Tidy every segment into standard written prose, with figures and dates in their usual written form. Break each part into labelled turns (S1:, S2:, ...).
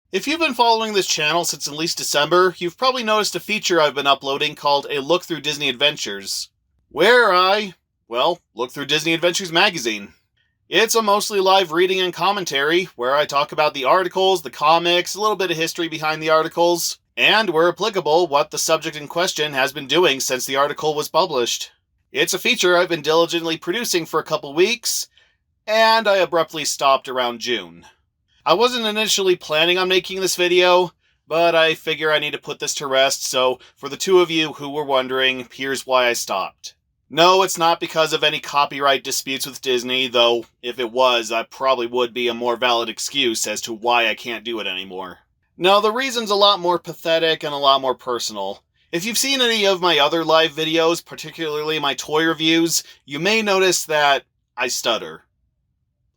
S1: If you've been following this channel since at least December, you've probably noticed a feature I've been uploading called a Look Through Disney Adventures, where I look through Disney Adventures magazine. It's a mostly live reading and commentary, where I talk about the articles, the comics, a little bit of history behind the articles, and where applicable, what the subject in question has been doing since the article was published. It's a feature I've been diligently producing for a couple weeks, and I abruptly stopped around June. I wasn't initially planning on making this video, but I figure I need to put this to rest, so for the two of you who were wondering, here's why I stopped. No, it's not because of any copyright disputes with Disney, though if it was, that probably would be a more valid excuse as to why I can't do it anymore. No, the reason's a lot more pathetic and a lot more personal. If you've seen any of my other live videos, particularly my toy reviews, you may notice that I stutter.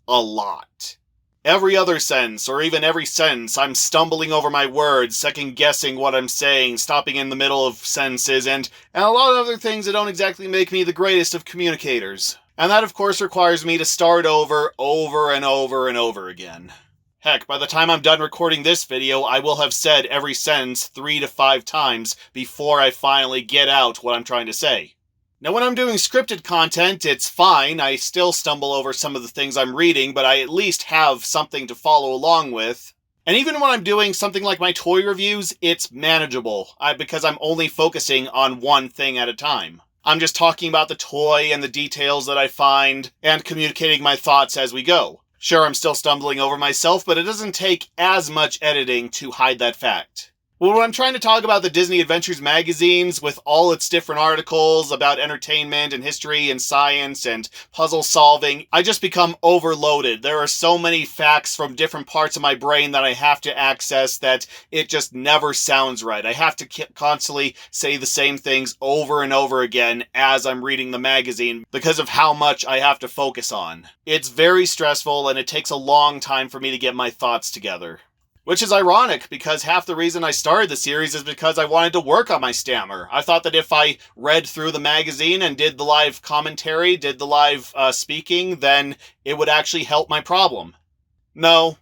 S1: A lot. Every other sentence, or even every sentence, I'm stumbling over my words, second-guessing what I'm saying, stopping in the middle of sentences, and a lot of other things that don't exactly make me the greatest of communicators. And that, of course, requires me to start over and over again. Heck, by the time I'm done recording this video, I will have said every sentence 3 to 5 times before I finally get out what I'm trying to say. Now, when I'm doing scripted content, it's fine. I still stumble over some of the things I'm reading, but I at least have something to follow along with. And even when I'm doing something like my toy reviews, it's manageable, because I'm only focusing on one thing at a time. I'm just talking about the toy and the details that I find, and communicating my thoughts as we go. Sure, I'm still stumbling over myself, but it doesn't take as much editing to hide that fact. Well, when I'm trying to talk about the Disney Adventures magazines with all its different articles about entertainment and history and science and puzzle solving, I just become overloaded. There are so many facts from different parts of my brain that I have to access that it just never sounds right. I have to constantly say the same things over and over again as I'm reading the magazine because of how much I have to focus on. It's very stressful and it takes a long time for me to get my thoughts together. Which is ironic, because half the reason I started the series is because I wanted to work on my stammer. I thought that if I read through the magazine and did the live commentary, did the live speaking, then it would actually help my problem. No,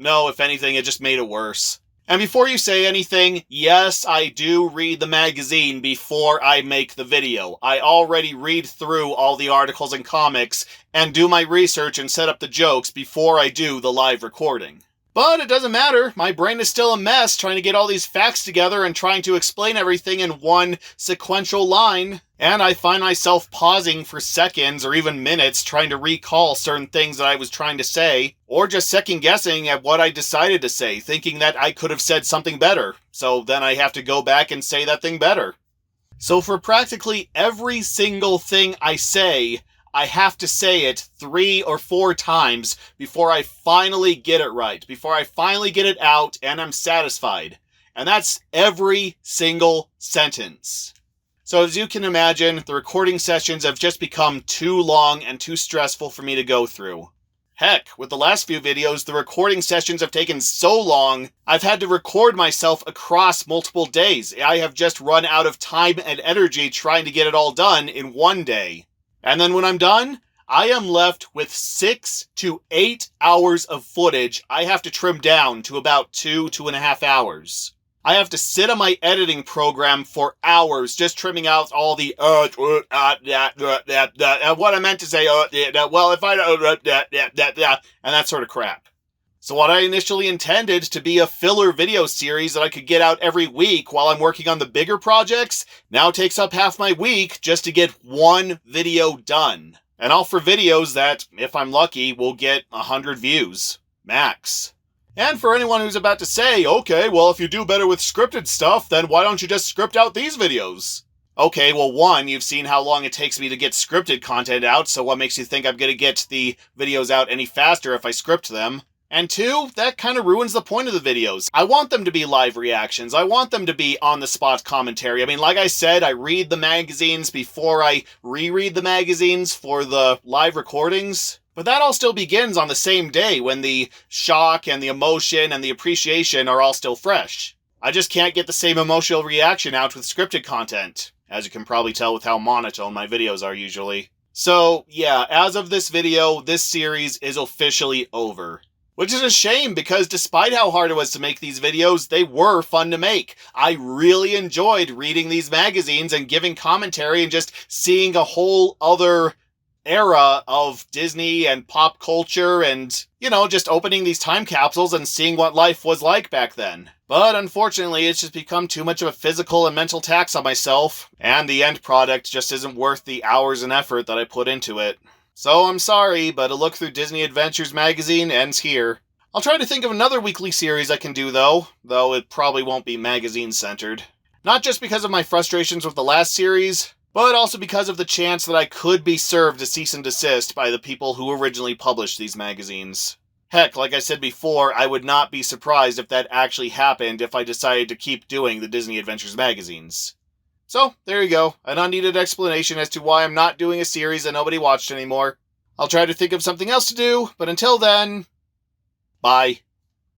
S1: if anything, it just made it worse. And before you say anything, yes, I do read the magazine before I make the video. I already read through all the articles and comics and do my research and set up the jokes before I do the live recording. But it doesn't matter, my brain is still a mess trying to get all these facts together and trying to explain everything in one sequential line. And I find myself pausing for seconds or even minutes trying to recall certain things that I was trying to say, or just second guessing at what I decided to say, thinking that I could have said something better. So then I have to go back and say that thing better. So for practically every single thing I say, I have to say it 3 or 4 times before I finally get it right, before I finally get it out and I'm satisfied. And that's every single sentence. So as you can imagine, the recording sessions have just become too long and too stressful for me to go through. Heck, with the last few videos, the recording sessions have taken so long, I've had to record myself across multiple days. I have just run out of time and energy trying to get it all done in one day. And then when I'm done, I am left with 6 to 8 hours of footage I have to trim down to about 2.5 hours. I have to sit on my editing program for hours just trimming out all the what I meant to say, well, if I and that sort of crap. So what I initially intended to be a filler video series that I could get out every week while I'm working on the bigger projects now takes up half my week just to get one video done. And all for videos that, if I'm lucky, will get 100 views. Max. And for anyone who's about to say, okay, well, if you do better with scripted stuff, then why don't you just script out these videos? Okay, well, one, you've seen how long it takes me to get scripted content out, so what makes you think I'm gonna get the videos out any faster if I script them? And 2, that kind of ruins the point of the videos. I want them to be live reactions. I want them to be on-the-spot commentary. I mean, like I said, I read the magazines before I reread the magazines for the live recordings. But that all still begins on the same day when the shock and the emotion and the appreciation are all still fresh. I just can't get the same emotional reaction out with scripted content, as you can probably tell with how monotone my videos are usually. So, yeah, as of this video, this series is officially over. Which is a shame, because despite how hard it was to make these videos, they were fun to make. I really enjoyed reading these magazines and giving commentary and just seeing a whole other era of Disney and pop culture and, just opening these time capsules and seeing what life was like back then. But unfortunately, it's just become too much of a physical and mental tax on myself, and the end product just isn't worth the hours and effort that I put into it. So I'm sorry, but a look through Disney Adventures magazine ends here. I'll try to think of another weekly series I can do though it probably won't be magazine-centered. Not just because of my frustrations with the last series, but also because of the chance that I could be served a cease and desist by the people who originally published these magazines. Heck, like I said before, I would not be surprised if that actually happened if I decided to keep doing the Disney Adventures magazines. So, there you go, an unneeded explanation as to why I'm not doing a series that nobody watched anymore. I'll try to think of something else to do, but until then, bye.